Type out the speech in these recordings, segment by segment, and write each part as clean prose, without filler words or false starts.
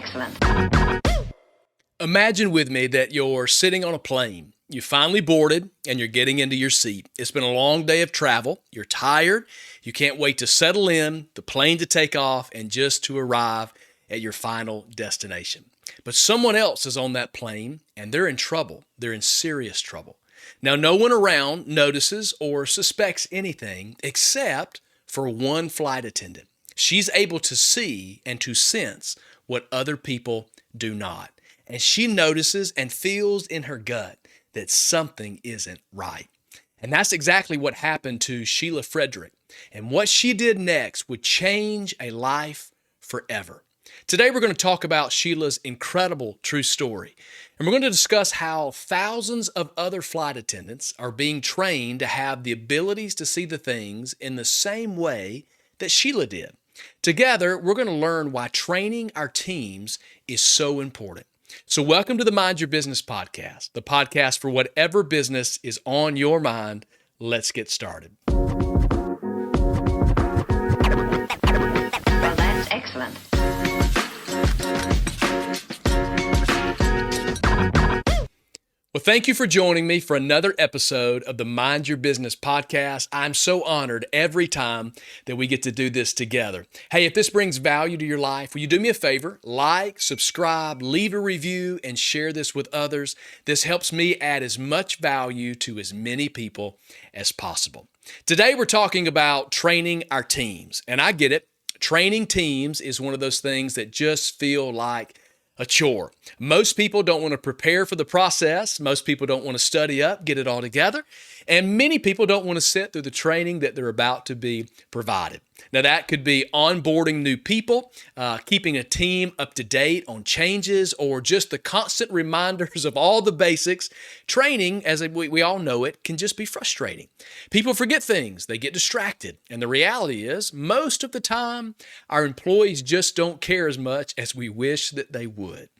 excellent. Imagine with me that you're sitting on a plane. You finally boarded and you're getting into your seat. It's been a long day of travel. You're tired. You can't wait to settle in, the plane to take off, and just to arrive at your final destination. But someone else is on that plane and they're in trouble. They're in serious trouble. Now, no one around notices or suspects anything except for one flight attendant. She's able to see and to sense what other people do not. And she notices and feels in her gut that something isn't right. And that's exactly what happened to Shelia Frederick. And what she did next would change a life forever. Today, we're going to talk about Shelia's incredible true story. And we're going to discuss how thousands of other flight attendants are being trained to have the abilities to see the things in the same way that Shelia did. Together, we're going to learn why training our teams is so important. So welcome to the Mind Your Business podcast, the podcast for whatever business is on your mind. Let's get started. Well, that's excellent. Well, thank you for joining me for another episode of the Mind Your Business podcast. I'm so honored every time that we get to do this together. Hey, if this brings value to your life, will you do me a favor? Like, subscribe, leave a review, and share this with others. This helps me add as much value to as many people as possible. Today, we're talking about training our teams. And I get it. Training teams is one of those things that just feel like a chore. Most people don't want to prepare for the process. Most people don't want to study up, get it all together. And many people don't want to sit through the training that they're about to be provided. Now, that could be onboarding new people, keeping a team up to date on changes, or just the constant reminders of all the basics. Training, as we all know it, can just be frustrating. People forget things. They get distracted. And the reality is, most of the time, our employees just don't care as much as we wish that they would.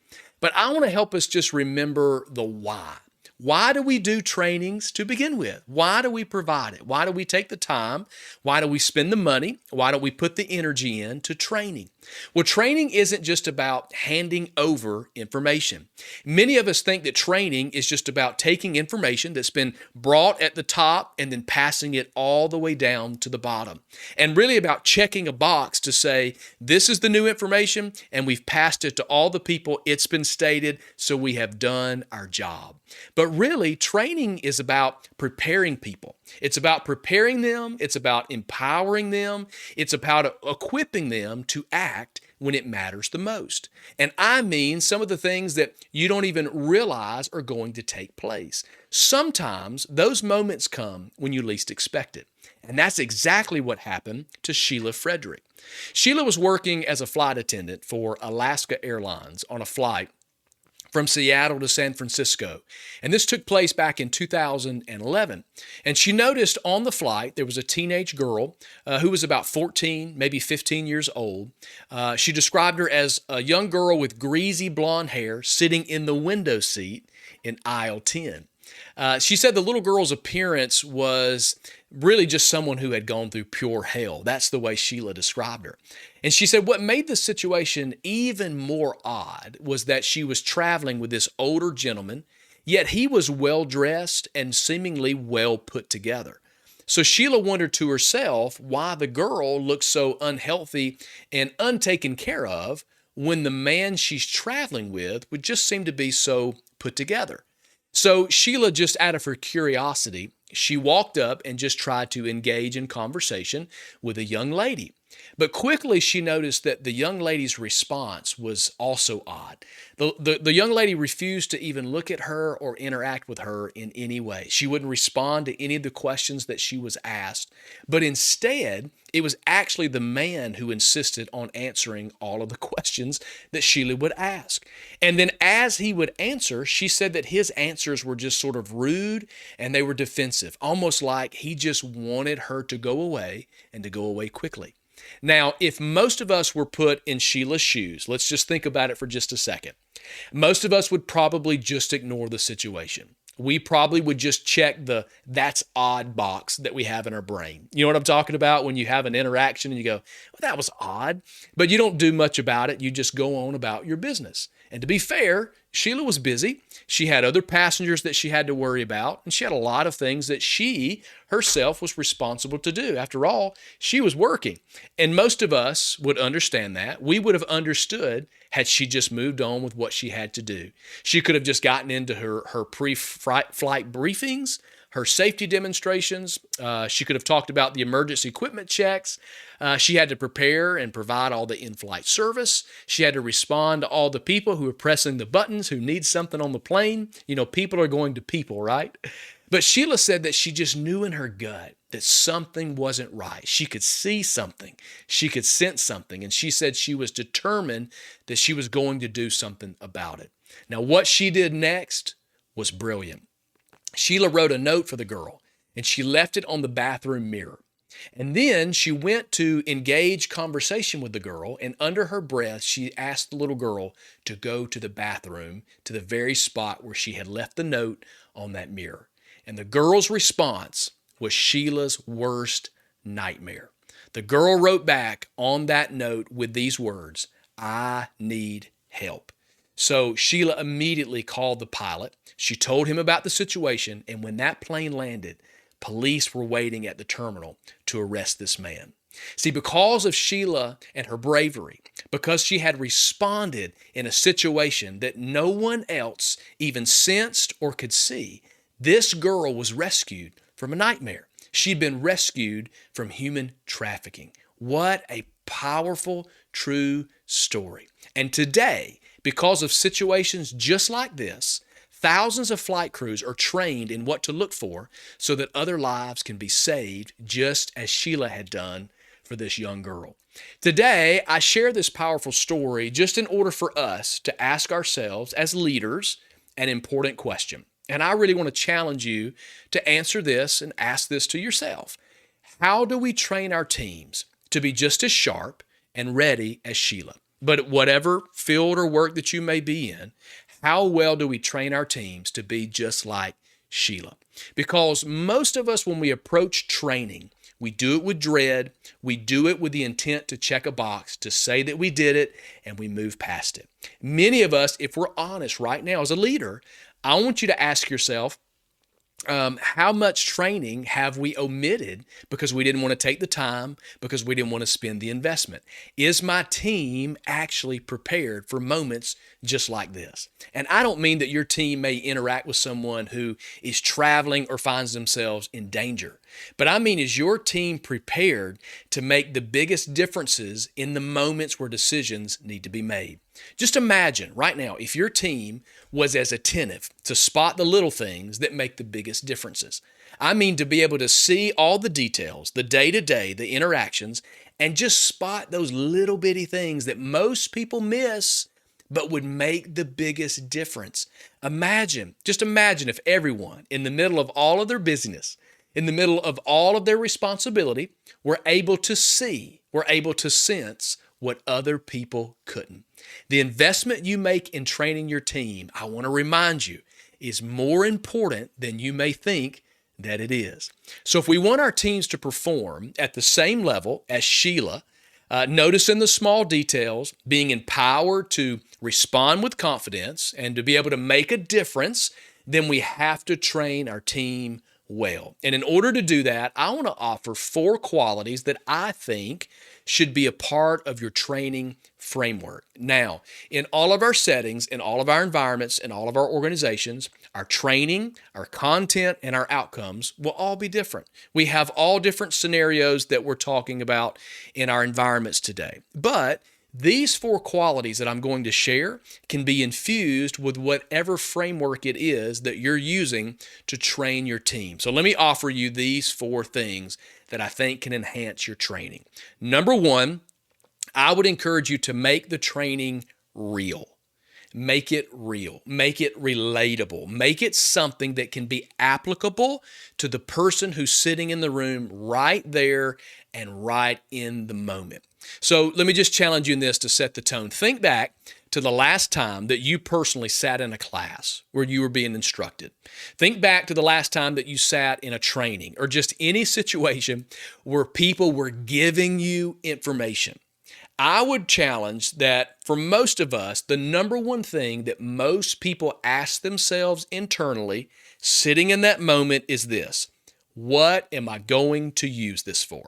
But I want to help us just remember the why. Why do we do trainings to begin with? Why do we provide it? Why do we take the time? Why do we spend the money? Why don't we put the energy into training? Well, training isn't just about handing over information. Many of us think that training is just about taking information that's been brought at the top and then passing it all the way down to the bottom. And really about checking a box to say, this is the new information and we've passed it to all the people it's been stated, so we have done our job. But really, training is about preparing people. It's about preparing them. It's about empowering them. It's about equipping them to act when it matters the most. And I mean some of the things that you don't even realize are going to take place. Sometimes those moments come when you least expect it. And that's exactly what happened to Shelia Frederick. Shelia was working as a flight attendant for Alaska Airlines on a flight from Seattle to San Francisco. And this took place back in 2011. And she noticed on the flight there was a teenage girl who was about 14, maybe 15 years old. She described her as a young girl with greasy blonde hair sitting in the window seat in aisle 10. She said the little girl's appearance was really just someone who had gone through pure hell. That's the way Shelia described her. And she said what made the situation even more odd was that she was traveling with this older gentleman, yet he was well-dressed and seemingly well put together. So Shelia wondered to herself why the girl looked so unhealthy and untaken care of when the man she's traveling with would just seem to be so put together. So Shelia, just out of her curiosity, she walked up and just tried to engage in conversation with a young lady. But quickly she noticed that the young lady's response was also odd. The young lady refused to even look at her or interact with her in any way. She wouldn't respond to any of the questions that she was asked. But instead, it was actually the man who insisted on answering all of the questions that Shelia would ask. And then as he would answer, she said that his answers were just sort of rude and they were defensive, almost like he just wanted her to go away and to go away quickly. Now, if most of us were put in Shelia's shoes, let's just think about it for just a second. Most of us would probably just ignore the situation. we probably would just check the "that's odd" box that we have in our brain. You know what I'm talking about? When you have an interaction and you go, well, that was odd, but you don't do much about it. You just go on about your business. And to be fair, Shelia was busy. She had other passengers that she had to worry about, and she had a lot of things that she herself was responsible to do. After all, she was working. And most of us would understand that. We would have understood had she just moved on with what she had to do. She could have just gotten into her pre-flight briefings, her safety demonstrations. She could have talked about the emergency equipment checks. She had to prepare and provide all the in-flight service. She had to respond to all the people who are pressing the buttons, who need something on the plane. You know, people are going to people, right? But Shelia said that she just knew in her gut that something wasn't right. She could see something. She could sense something. And she said she was determined that she was going to do something about it. Now, what she did next was brilliant. Shelia wrote a note for the girl, and she left it on the bathroom mirror. And then she went to engage conversation with the girl, and under her breath, she asked the little girl to go to the bathroom, to the very spot where she had left the note on that mirror. And the girl's response was Sheila's worst nightmare. The girl wrote back on that note with these words, "I need help." So Shelia immediately called the pilot. She told him about the situation, and when that plane landed, police were waiting at the terminal to arrest this man. See, because of Shelia and her bravery, because she had responded in a situation that no one else even sensed or could see, this girl was rescued from a nightmare. She'd been rescued from human trafficking. What a powerful, true story. And today, because of situations just like this, thousands of flight crews are trained in what to look for so that other lives can be saved, just as Shelia had done for this young girl. Today, I share this powerful story just in order for us to ask ourselves as leaders an important question. And I really want to challenge you to answer this and ask this to yourself. How do we train our teams to be just as sharp and ready as Shelia? But whatever field or work that you may be in, how well do we train our teams to be just like Shelia? Because most of us, when we approach training, we do it with dread. We do it with the intent to check a box, to say that we did it, and we move past it. Many of us, if we're honest right now as a leader, I want you to ask yourself, how much training have we omitted because we didn't want to take the time, because we didn't want to spend the investment? Is my team actually prepared for moments just like this? And I don't mean that your team may interact with someone who is traveling or finds themselves in danger, but I mean, is your team prepared to make the biggest differences in the moments where decisions need to be made? Just imagine right now if your team was as attentive to spot the little things that make the biggest differences. I mean, to be able to see all the details, the day-to-day, the interactions, and just spot those little bitty things that most people miss but would make the biggest difference. Just imagine if everyone in the middle of all of their busyness, in the middle of all of their responsibility, were able to see, were able to sense what other people couldn't. The investment you make in training your team, I want to remind you, is more important than you may think that it is. So if we want our teams to perform at the same level as Shelia, noticing the small details, being empowered to respond with confidence, and to be able to make a difference, then we have to train our team well. And in order to do that, I want to offer 4 qualities that I think should be a part of your training framework. Now, in all of our settings, in all of our environments, in all of our organizations, our training, our content, and our outcomes will all be different. We have all different scenarios that we're talking about in our environments today. But these 4 qualities that I'm going to share can be infused with whatever framework it is that you're using to train your team. So let me offer you these 4 things that I think can enhance your training. Number 1, I would encourage you to make the training real. Make it real. Make it relatable. Make it something that can be applicable to the person who's sitting in the room right there and right in the moment. So let me just challenge you in this to set the tone. Think back to the last time that you personally sat in a class where you were being instructed. Think back to the last time that you sat in a training or just any situation where people were giving you information. I would challenge that for most of us, the number one thing that most people ask themselves internally, sitting in that moment, is this: what am I going to use this for?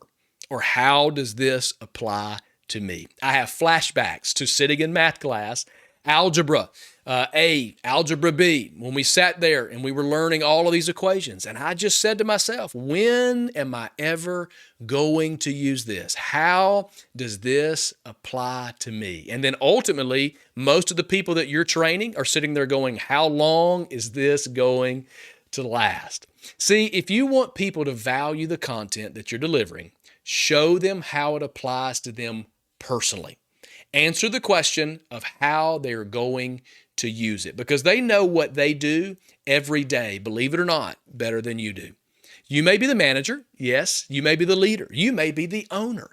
Or how does this apply to me? I have flashbacks to sitting in math class, algebra A, algebra B, when we sat there and we were learning all of these equations. And I just said to myself, when am I ever going to use this? How does this apply to me? And then ultimately, most of the people that you're training are sitting there going, how long is this going to last? See, if you want people to value the content that you're delivering, show them how it applies to them personally. Answer the question of how they're going to use it, because they know what they do every day, believe it or not, better than you do. You may be the manager. Yes, you may be the leader. You may be the owner.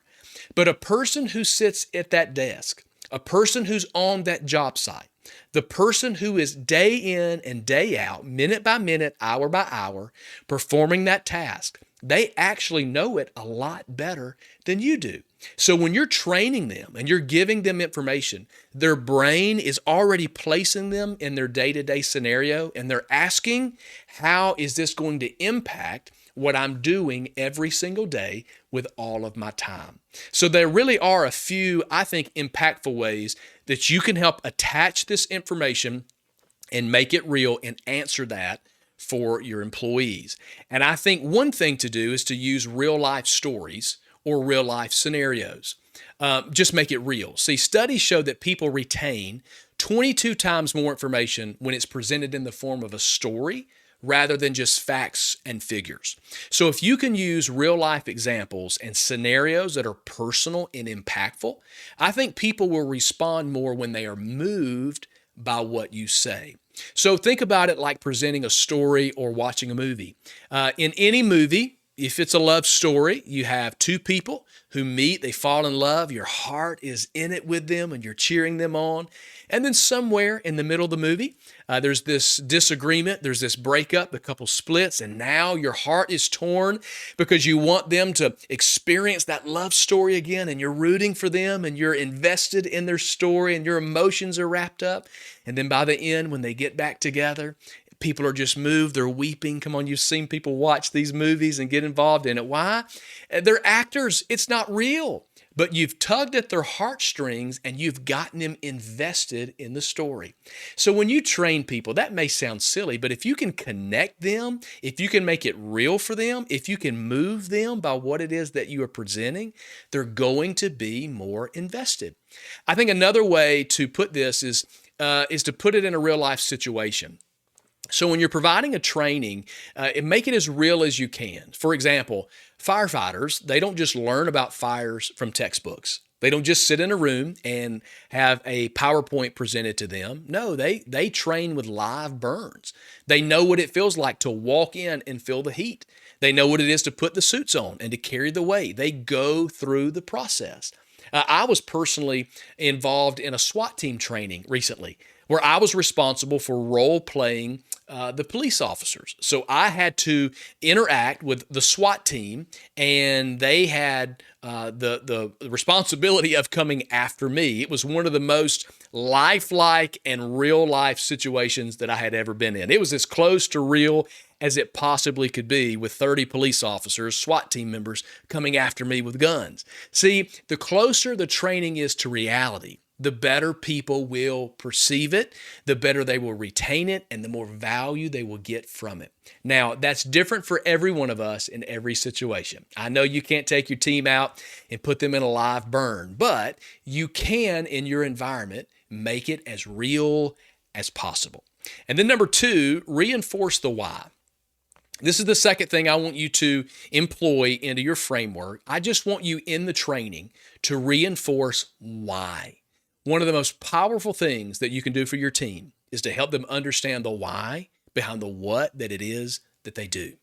But a person who sits at that desk, a person who's on that job site, the person who is day in and day out, minute by minute, hour by hour, performing that task, they actually know it a lot better than you do. So when you're training them and you're giving them information, their brain is already placing them in their day-to-day scenario, and they're asking, how is this going to impact what I'm doing every single day with all of my time? So there really are a few, I think, impactful ways that you can help attach this information and make it real and answer that for your employees. And I think one thing to do is to use real life stories or real life scenarios. Just make it real. See, studies show that people retain 22 times more information when it's presented in the form of a story rather than just facts and figures. So if you can use real life examples and scenarios that are personal and impactful, I think people will respond more when they are moved by what you say. So think about it like presenting a story or watching a movie. In any movie, if it's a love story, you have two people who meet, they fall in love, your heart is in it with them and you're cheering them on. And then somewhere in the middle of the movie, there's this disagreement, there's this breakup, the couple splits, and now your heart is torn because you want them to experience that love story again, and you're rooting for them and you're invested in their story and your emotions are wrapped up. And then by the end, when they get back together, people are just moved, they're weeping. Come on, you've seen people watch these movies and get involved in it. Why? They're actors. It's not real. But you've tugged at their heartstrings and you've gotten them invested in the story. So when you train people, that may sound silly, but if you can connect them, if you can make it real for them, if you can move them by what it is that you are presenting, they're going to be more invested. I think another way to put this is to put it in a real life situation. So when you're providing a training, make it as real as you can. For example, firefighters, they don't just learn about fires from textbooks. They don't just sit in a room and have a PowerPoint presented to them. No, they train with live burns. They know what it feels like to walk in and feel the heat. They know what it is to put the suits on and to carry the weight. They go through the process. I was personally involved in a SWAT team training recently where I was responsible for role-playing the police officers. So I had to interact with the SWAT team, and they had the responsibility of coming after me. It was one of the most lifelike and real-life situations that I had ever been in. It was as close to real as it possibly could be, with 30 police officers, SWAT team members, coming after me with guns. See, the closer the training is to reality, the better people will perceive it, the better they will retain it, and the more value they will get from it. Now, that's different for every one of us in every situation. I know you can't take your team out and put them in a live burn, but you can, in your environment, make it as real as possible. And then number 2, reinforce the why. This is the second thing I want you to employ into your framework. I just want you in the training to reinforce why. One of the most powerful things that you can do for your team is to help them understand the why behind the what that it is that they do.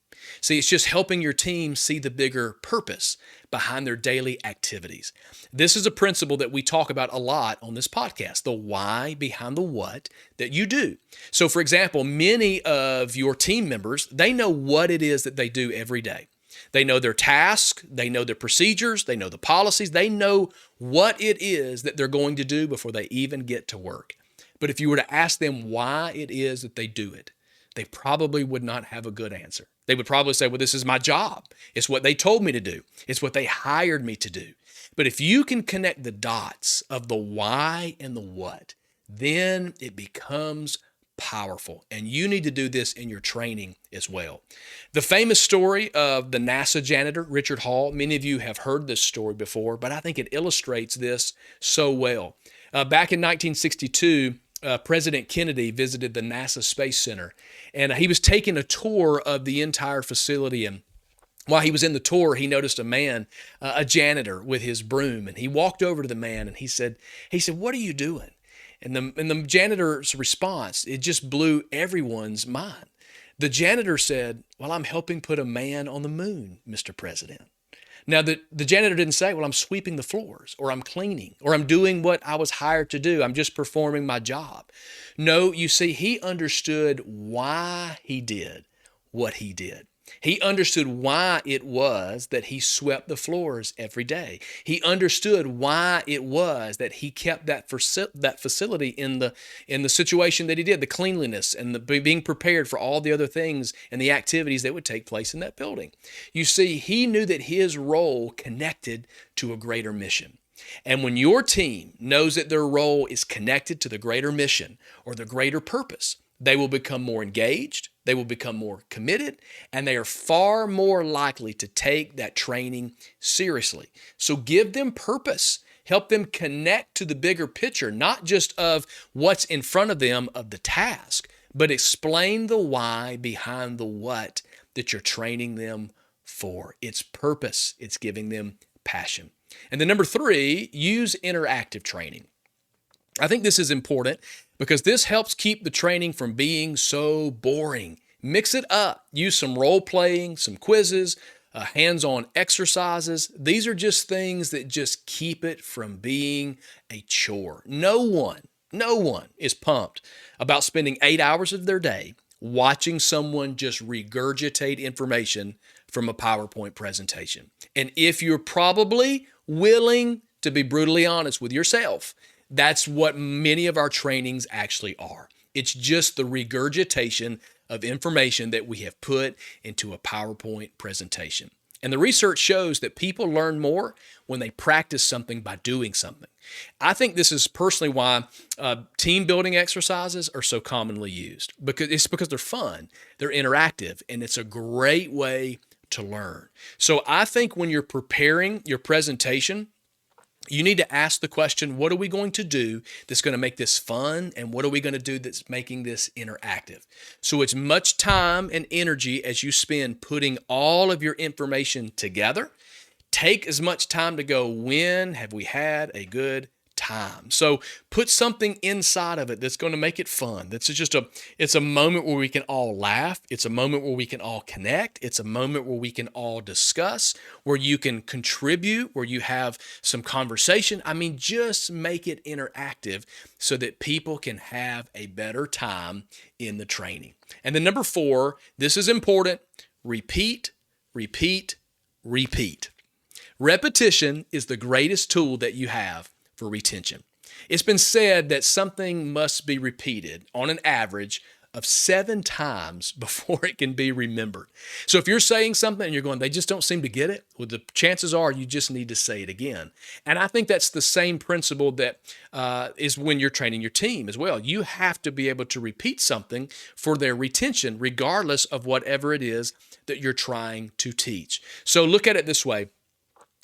See, it's just helping your team see the bigger purpose behind their daily activities. This is a principle that we talk about a lot on this podcast, the why behind the what that you do. So, for example, many of your team members, they know what it is that they do every day. They know their tasks, they know their procedures, they know the policies, they know what it is that they're going to do before they even get to work. But if you were to ask them why it is that they do it, they probably would not have a good answer. They would probably say, well, this is my job. It's what they told me to do. It's what they hired me to do. But if you can connect the dots of the why and the what, then it becomes powerful. And you need to do this in your training as well. The famous story of the NASA janitor, Richard Hall, many of you have heard this story before, but I think it illustrates this so well. Back in 1962, President Kennedy visited the NASA Space Center, and he was taking a tour of the entire facility. And while he was in the tour, he noticed a man, a janitor, with his broom, and he walked over to the man and he said, "What are you doing?" And the janitor's response, it just blew everyone's mind. The janitor said, "Well, I'm helping put a man on the moon, Mr. President." Now, the janitor didn't say, "Well, I'm sweeping the floors, or I'm cleaning, or I'm doing what I was hired to do. I'm just performing my job." No, you see, he understood why he did what he did. He understood why it was that he swept the floors every day. He understood why it was that he kept that facility in the situation that he did, the cleanliness and the being prepared for all the other things and the activities that would take place in that building. You see, he knew that his role connected to a greater mission. And when your team knows that their role is connected to the greater mission or the greater purpose, they will become more engaged, they will become more committed, and they are far more likely to take that training seriously. So give them purpose. Help them connect to the bigger picture, not just of what's in front of them of the task, but explain the why behind the what that you're training them for. It's purpose. It's giving them passion. And then number 3, use interactive training. I think this is important because this helps keep the training from being so boring. Mix it up. Use some role playing, some quizzes, hands-on exercises. These are just things that just keep it from being a chore. No one is pumped about spending 8 hours of their day watching someone just regurgitate information from a PowerPoint presentation. And if you're probably willing to be brutally honest with yourself, that's what many of our trainings actually are. It's just the regurgitation of information that we have put into a PowerPoint presentation. And the research shows that people learn more when they practice something by doing something. I think this is personally why team building exercises are so commonly used, because they're fun, they're interactive, and it's a great way to learn. So I think when you're preparing your presentation, you need to ask the question, what are we going to do that's going to make this fun? And what are we going to do that's making this interactive? So as much time and energy as you spend putting all of your information together, take as much time to go, when have we had a good time? So put something inside of it that's going to make it fun. It's a moment where we can all laugh. It's a moment where we can all connect. It's a moment where we can all discuss, where you can contribute, where you have some conversation. I mean, just make it interactive so that people can have a better time in the training. And then number 4, this is important. Repeat, repeat, repeat. Repetition is the greatest tool that you have for retention. It's been said that something must be repeated on an average of 7 times before it can be remembered. So if you're saying something and you're going, they just don't seem to get it, well, the chances are you just need to say it again. And I think that's the same principle that is when you're training your team as well. You have to be able to repeat something for their retention, regardless of whatever it is that you're trying to teach. So look at it this way.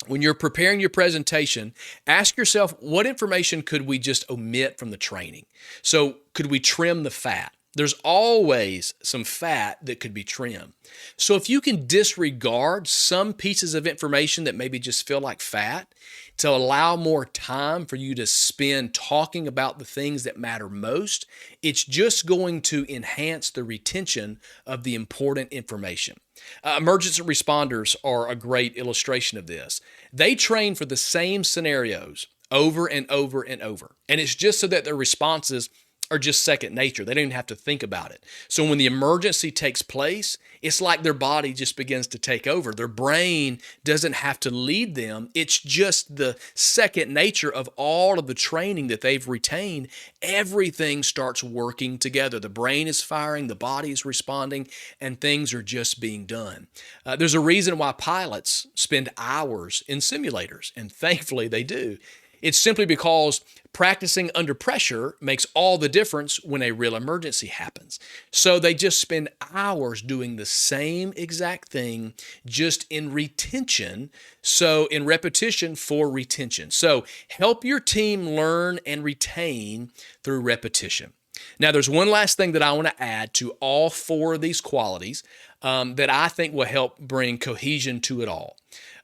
When you're preparing your presentation, ask yourself, what information could we just omit from the training? So could we trim the fat? There's always some fat that could be trimmed. So if you can disregard some pieces of information that maybe just feel like fat, to allow more time for you to spend talking about the things that matter most, it's just going to enhance the retention of the important information. Emergency responders are a great illustration of this. They train for the same scenarios over and over and over. And it's just so that their responses are just second nature. They don't even have to think about it. So when the emergency takes place, it's like their body just begins to take over. Their brain doesn't have to lead them. It's just the second nature of all of the training that they've retained. Everything starts working together. The brain is firing, the body is responding, and things are just being done. There's a reason why pilots spend hours in simulators, and thankfully they do. It's simply because practicing under pressure makes all the difference when a real emergency happens. So they just spend hours doing the same exact thing, just in retention. So in repetition for retention. So help your team learn and retain through repetition. Now, there's one last thing that I want to add to all four of these qualities that I think will help bring cohesion to it all.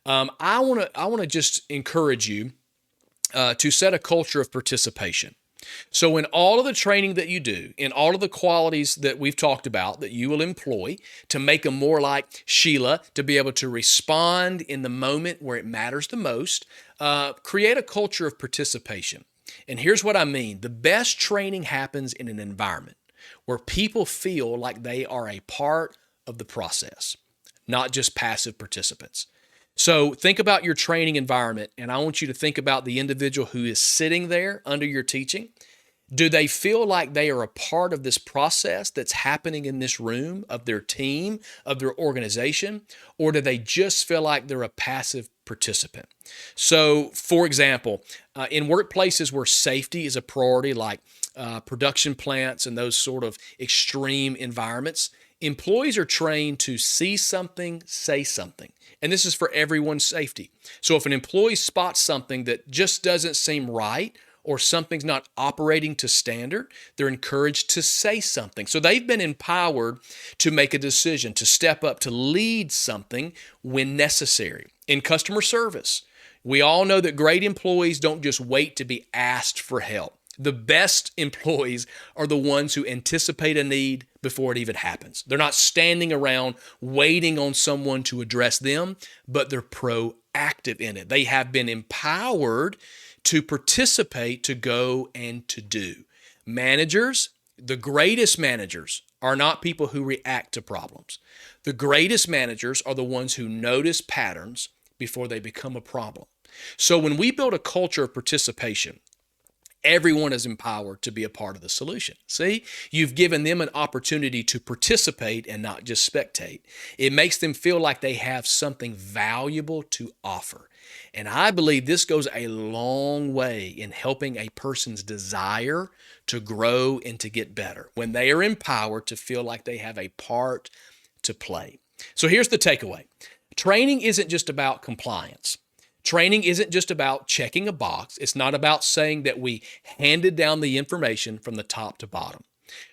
I want to just encourage you to set a culture of participation. So in all of the training that you do, in all of the qualities that we've talked about that you will employ to make them more like Shelia, to be able to respond in the moment where it matters the most, create a culture of participation. And here's what I mean. The best training happens in an environment where people feel like they are a part of the process, not just passive participants. So think about your training environment, and I want you to think about the individual who is sitting there under your teaching. Do they feel like they are a part of this process that's happening in this room, of their team, of their organization, or do they just feel like they're a passive participant? So, for example, in workplaces where safety is a priority, like production plants and those sort of extreme environments, employees are trained to see something, say something. And this is for everyone's safety. So if an employee spots something that just doesn't seem right, or something's not operating to standard, they're encouraged to say something. So they've been empowered to make a decision, to step up, to lead something when necessary. In customer service, we all know that great employees don't just wait to be asked for help. The best employees are the ones who anticipate a need before it even happens. They're not standing around waiting on someone to address them, but they're proactive in it. They have been empowered to participate, to go and to do. Managers, the greatest managers, are not people who react to problems. The greatest managers are the ones who notice patterns before they become a problem. So when we build a culture of participation, everyone is empowered to be a part of the solution. See, you've given them an opportunity to participate and not just spectate. It makes them feel like they have something valuable to offer. And I believe this goes a long way in helping a person's desire to grow and to get better when they are empowered to feel like they have a part to play. So here's the takeaway. Training isn't just about compliance. Training isn't just about checking a box. It's not about saying that we handed down the information from the top to bottom.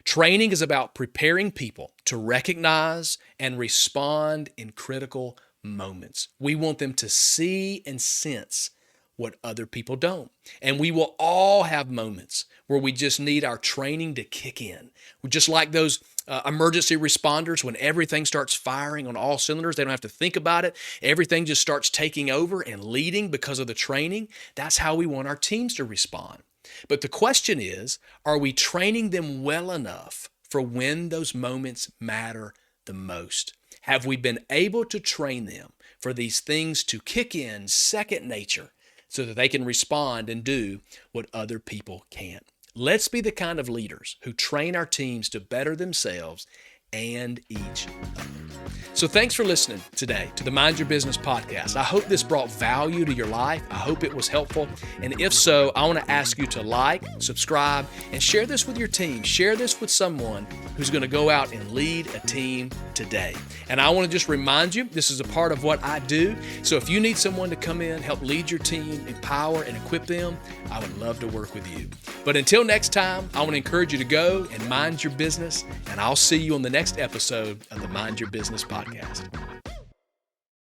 Training is about preparing people to recognize and respond in critical moments. We want them to see and sense what other people don't. And we will all have moments where we just need our training to kick in. We're just like those emergency responders when everything starts firing on all cylinders. They don't have to think about it. Everything just starts taking over and leading because of the training. That's how we want our teams to respond. But the question is, are we training them well enough for when those moments matter the most? Have we been able to train them for these things to kick in second nature so that they can respond and do what other people can't? Let's be the kind of leaders who train our teams to better themselves and each other. So thanks for listening today to the Mind Your Business podcast. I hope this brought value to your life. I hope it was helpful. And if so, I want to ask you to like, subscribe, and share this with your team. Share this with someone who's going to go out and lead a team today. And I want to just remind you, this is a part of what I do. So if you need someone to come in, help lead your team, empower and equip them, I would love to work with you. But until next time, I want to encourage you to go and mind your business, and I'll see you on the next episode of the Mind Your Business podcast.